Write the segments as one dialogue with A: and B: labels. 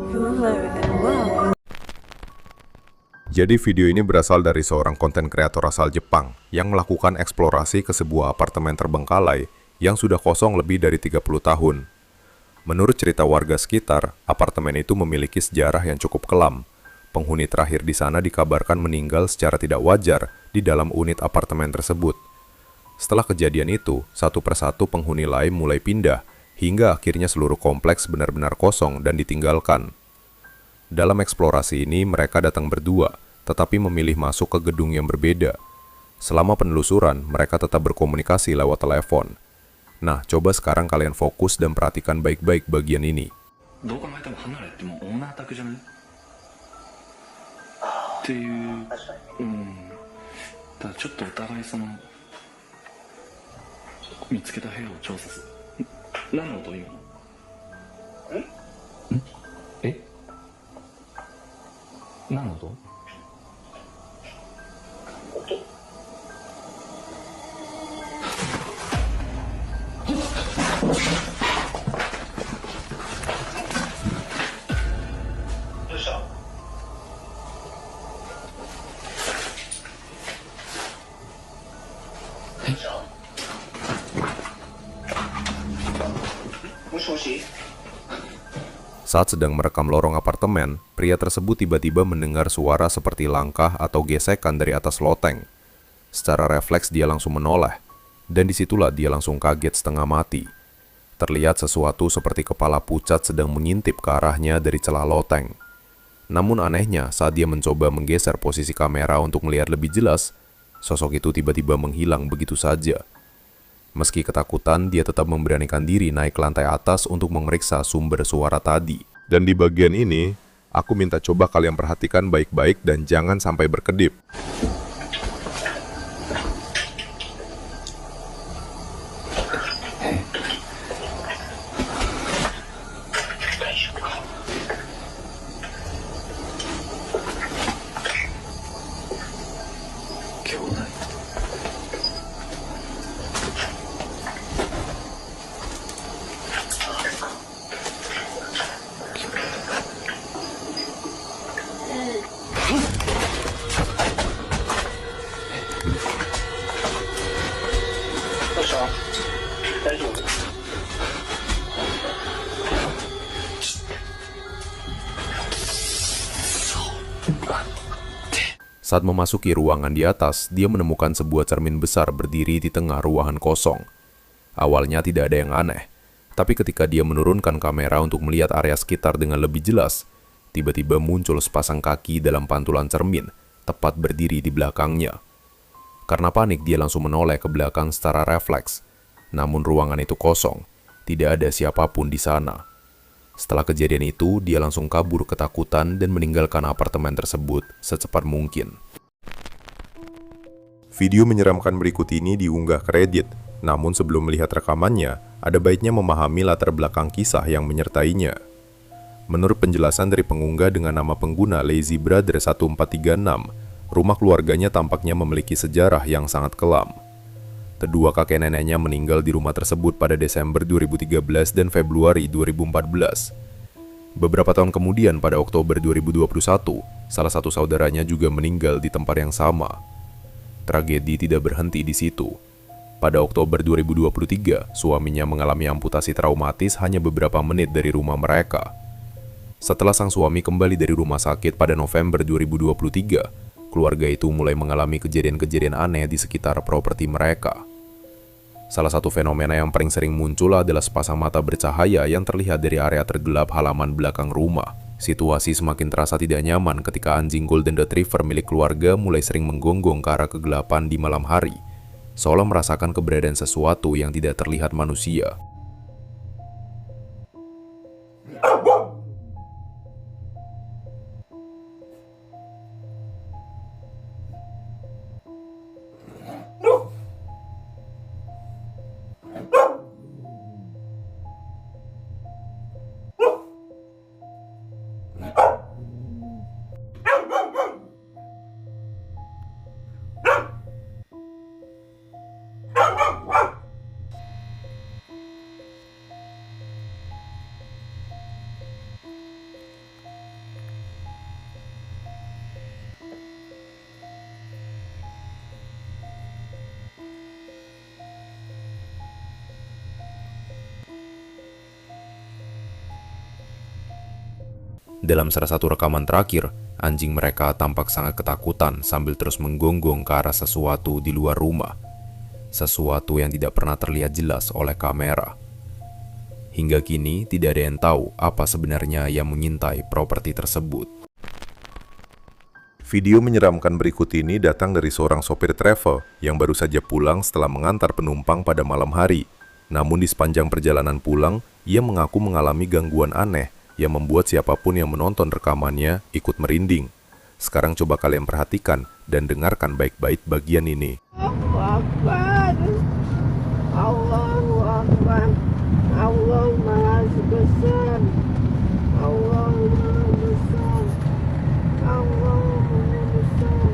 A: Wow.
B: Jadi video ini berasal dari seorang konten kreator asal Jepang yang melakukan eksplorasi ke sebuah apartemen terbengkalai yang sudah kosong lebih dari 30 tahun. Menurut cerita warga sekitar, apartemen itu memiliki sejarah yang cukup kelam. Penghuni terakhir di sana dikabarkan meninggal secara tidak wajar di dalam unit apartemen tersebut. Setelah kejadian itu, satu persatu penghuni lain mulai pindah, hingga akhirnya seluruh kompleks benar-benar kosong dan ditinggalkan. Dalam eksplorasi ini, mereka datang berdua, tetapi memilih masuk ke gedung yang berbeda. Selama penelusuran, mereka tetap berkomunikasi lewat telepon. Nah, coba sekarang kalian fokus dan perhatikan baik-baik bagian ini.
C: どう考えても離れってもう女宅じゃねっていうただちょっとお互いその見つけた部屋を調査する何の音今のえ何の音
B: Saat sedang merekam lorong apartemen, pria tersebut tiba-tiba mendengar suara seperti langkah atau gesekan dari atas loteng. Secara refleks dia langsung menoleh, dan disitulah dia langsung kaget setengah mati. Terlihat sesuatu seperti kepala pucat sedang mengintip ke arahnya dari celah loteng. Namun anehnya, saat dia mencoba menggeser posisi kamera untuk melihat lebih jelas, sosok itu tiba-tiba menghilang begitu saja. Meski ketakutan, dia tetap memberanikan diri naik ke lantai atas untuk memeriksa sumber suara tadi. Dan di bagian ini, aku minta coba kalian perhatikan baik-baik dan jangan sampai berkedip. Saat memasuki ruangan di atas, dia menemukan sebuah cermin besar berdiri di tengah ruangan kosong. Awalnya tidak ada yang aneh, tapi ketika dia menurunkan kamera untuk melihat area sekitar dengan lebih jelas, tiba-tiba muncul sepasang kaki dalam pantulan cermin, tepat berdiri di belakangnya. Karena panik, dia langsung menoleh ke belakang secara refleks. Namun ruangan itu kosong, tidak ada siapapun di sana. Setelah kejadian itu, dia langsung kabur ketakutan dan meninggalkan apartemen tersebut secepat mungkin. Video menyeramkan berikut ini diunggah ke Reddit, namun sebelum melihat rekamannya, ada baiknya memahami latar belakang kisah yang menyertainya. Menurut penjelasan dari pengunggah dengan nama pengguna Lazy Brother 1436, rumah keluarganya tampaknya memiliki sejarah yang sangat kelam. Kedua kakek neneknya meninggal di rumah tersebut pada Desember 2013 dan Februari 2014. Beberapa tahun kemudian pada Oktober 2021, salah satu saudaranya juga meninggal di tempat yang sama. Tragedi tidak berhenti di situ. Pada Oktober 2023, suaminya mengalami amputasi traumatis hanya beberapa menit dari rumah mereka. Setelah sang suami kembali dari rumah sakit pada November 2023, keluarga itu mulai mengalami kejadian-kejadian aneh di sekitar properti mereka. Salah satu fenomena yang paling sering muncul adalah sepasang mata bercahaya yang terlihat dari area tergelap halaman belakang rumah. Situasi semakin terasa tidak nyaman ketika anjing Golden Retriever milik keluarga mulai sering menggonggong ke arah kegelapan di malam hari, seolah merasakan keberadaan sesuatu yang tidak terlihat manusia. Dalam salah satu rekaman terakhir, anjing mereka tampak sangat ketakutan sambil terus menggonggong ke arah sesuatu di luar rumah. Sesuatu yang tidak pernah terlihat jelas oleh kamera. Hingga kini tidak ada yang tahu apa sebenarnya yang mengintai properti tersebut. Video menyeramkan berikut ini datang dari seorang sopir travel yang baru saja pulang setelah mengantar penumpang pada malam hari. Namun di sepanjang perjalanan pulang, ia mengaku mengalami gangguan aneh yang membuat siapapun yang menonton rekamannya ikut merinding. Sekarang coba kalian perhatikan dan dengarkan baik-baik bagian ini.
A: Allahu Akbar. Allahu Akbar. Allah Maha Besar. Allah Maha Besar. Allah Maha Besar.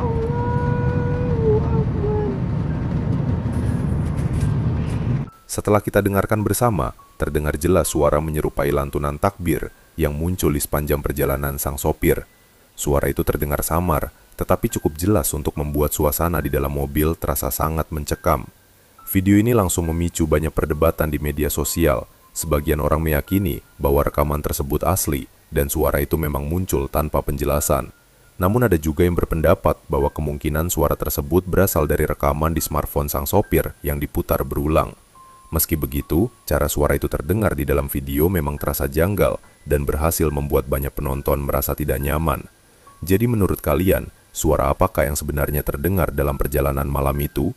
A: Allahu Akbar.
B: Setelah kita dengarkan bersama, terdengar jelas suara menyerupai lantunan takbir yang muncul di sepanjang perjalanan sang sopir. Suara itu terdengar samar, tetapi cukup jelas untuk membuat suasana di dalam mobil terasa sangat mencekam. Video ini langsung memicu banyak perdebatan di media sosial. Sebagian orang meyakini bahwa rekaman tersebut asli dan suara itu memang muncul tanpa penjelasan. Namun ada juga yang berpendapat bahwa kemungkinan suara tersebut berasal dari rekaman di smartphone sang sopir yang diputar berulang. Meski begitu, cara suara itu terdengar di dalam video memang terasa janggal dan berhasil membuat banyak penonton merasa tidak nyaman. Jadi menurut kalian, suara apakah yang sebenarnya terdengar dalam perjalanan malam itu?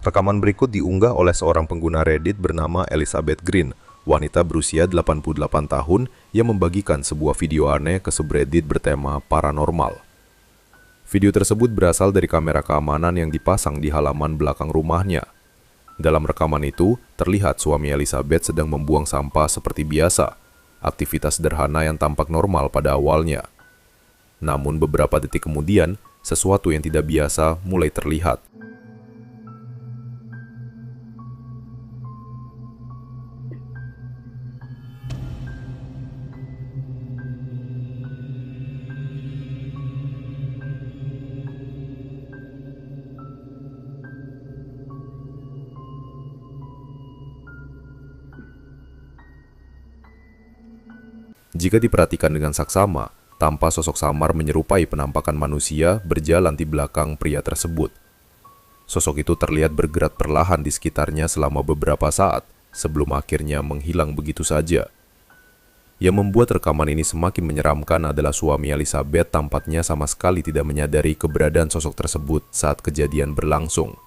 B: Rekaman berikut diunggah oleh seorang pengguna Reddit bernama Elizabeth Green, wanita berusia 88 tahun yang membagikan sebuah video aneh ke subreddit bertema paranormal. Video tersebut berasal dari kamera keamanan yang dipasang di halaman belakang rumahnya. Dalam rekaman itu, terlihat suami Elizabeth sedang membuang sampah seperti biasa, aktivitas sederhana yang tampak normal pada awalnya. Namun beberapa detik kemudian, sesuatu yang tidak biasa mulai terlihat. Jika diperhatikan dengan saksama, tampak sosok samar menyerupai penampakan manusia berjalan di belakang pria tersebut. Sosok itu terlihat bergerak perlahan di sekitarnya selama beberapa saat, sebelum akhirnya menghilang begitu saja. Yang membuat rekaman ini semakin menyeramkan adalah suami Elizabeth tampaknya sama sekali tidak menyadari keberadaan sosok tersebut saat kejadian berlangsung.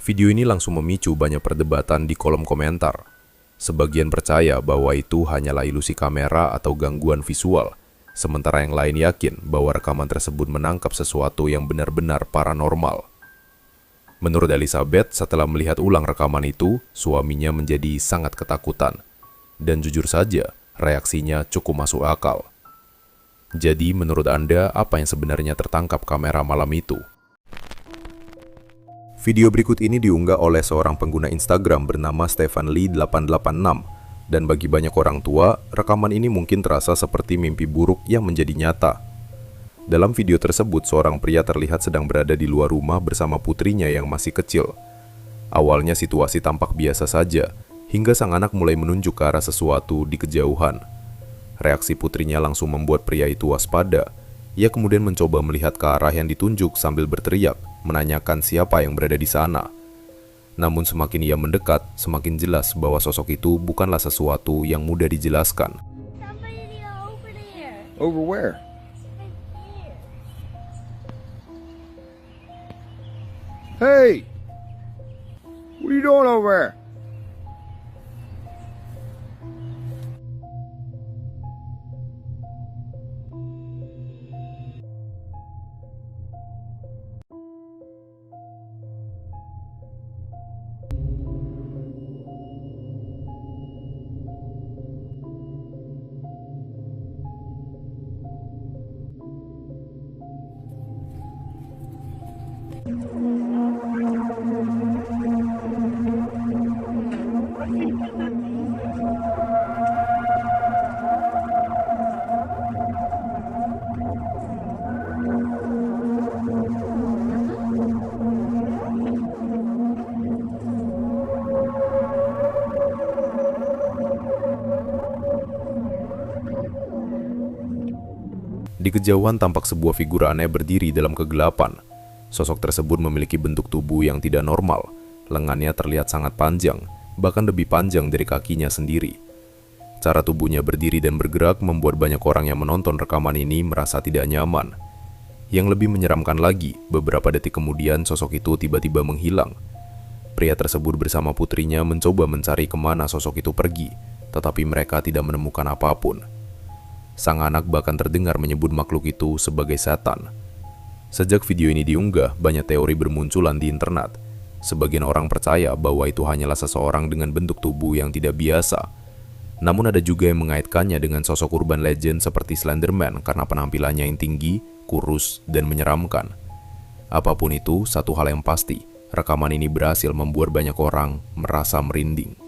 B: Video ini langsung memicu banyak perdebatan di kolom komentar. Sebagian percaya bahwa itu hanyalah ilusi kamera atau gangguan visual, sementara yang lain yakin bahwa rekaman tersebut menangkap sesuatu yang benar-benar paranormal. Menurut Elizabeth, setelah melihat ulang rekaman itu, suaminya menjadi sangat ketakutan. Dan jujur saja, reaksinya cukup masuk akal. Jadi, menurut Anda, apa yang sebenarnya tertangkap kamera malam itu? Video berikut ini diunggah oleh seorang pengguna Instagram bernama StefanLee886, dan bagi banyak orang tua, rekaman ini mungkin terasa seperti mimpi buruk yang menjadi nyata. Dalam video tersebut, seorang pria terlihat sedang berada di luar rumah bersama putrinya yang masih kecil. Awalnya situasi tampak biasa saja, hingga sang anak mulai menunjuk ke arah sesuatu di kejauhan. Reaksi putrinya langsung membuat pria itu waspada. Ia kemudian mencoba melihat ke arah yang ditunjuk sambil berteriak, menanyakan siapa yang berada di sana. Namun semakin ia mendekat, semakin jelas bahwa sosok itu bukanlah sesuatu yang mudah dijelaskan.
A: Somebody over there.
C: Over where? Hey! What are you doing over there?
B: Di kejauhan tampak sebuah figur aneh berdiri dalam kegelapan. Sosok tersebut memiliki bentuk tubuh yang tidak normal. Lengannya terlihat sangat panjang, bahkan lebih panjang dari kakinya sendiri. Cara tubuhnya berdiri dan bergerak membuat banyak orang yang menonton rekaman ini merasa tidak nyaman. Yang lebih menyeramkan lagi, beberapa detik kemudian sosok itu tiba-tiba menghilang. Pria tersebut bersama putrinya mencoba mencari kemana sosok itu pergi, tetapi mereka tidak menemukan apapun. Sang anak bahkan terdengar menyebut makhluk itu sebagai setan. Sejak video ini diunggah, banyak teori bermunculan di internet. Sebagian orang percaya bahwa itu hanyalah seseorang dengan bentuk tubuh yang tidak biasa. Namun ada juga yang mengaitkannya dengan sosok urban legend seperti Slenderman karena penampilannya yang tinggi, kurus, dan menyeramkan. Apapun itu, satu hal yang pasti, rekaman ini berhasil membuat banyak orang merasa merinding.